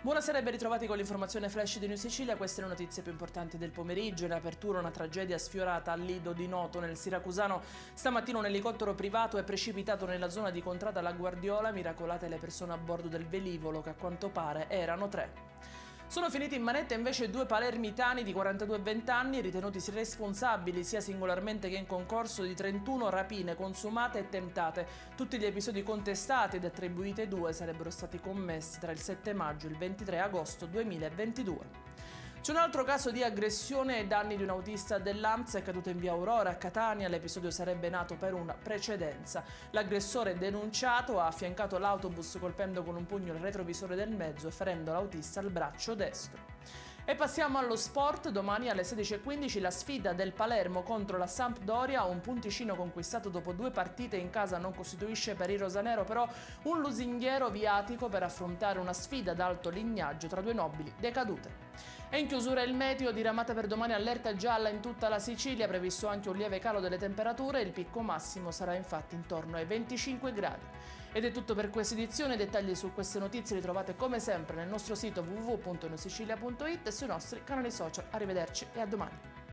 Buonasera e ben ritrovati con l'informazione flash di New Sicilia. Queste le notizie più importanti del pomeriggio. In apertura una tragedia sfiorata al Lido di Noto nel Siracusano. Stamattina un elicottero privato è precipitato nella zona di Contrada La Guardiola, miracolate le persone a bordo del velivolo che a quanto pare erano 3. Sono finiti in manetta invece 2 palermitani di 42 e 20 anni ritenutisi responsabili sia singolarmente che in concorso di 31 rapine consumate e tentate. Tutti gli episodi contestati ed attribuiti ai 2 sarebbero stati commessi tra il 7 maggio e il 23 agosto 2022. C'è un altro caso di aggressione ai danni di un autista dell'ANPS accaduto in via Aurora a Catania. L'episodio sarebbe nato per una precedenza. L'aggressore denunciato ha affiancato l'autobus colpendo con un pugno il retrovisore del mezzo e ferendo l'autista al braccio destro. E passiamo allo sport. Domani alle 16:15 la sfida del Palermo contro la Sampdoria. Un punticino conquistato dopo 2 partite in casa non costituisce per i rosanero però un lusinghiero viatico per affrontare una sfida d'alto lignaggio tra 2 nobili decadute. E in chiusura il meteo, diramata per domani allerta gialla in tutta la Sicilia, previsto anche un lieve calo delle temperature, il picco massimo sarà infatti intorno ai 25 gradi. Ed è tutto per questa edizione, dettagli su queste notizie li trovate come sempre nel nostro sito www.newsicilia.it e sui nostri canali social. Arrivederci e a domani.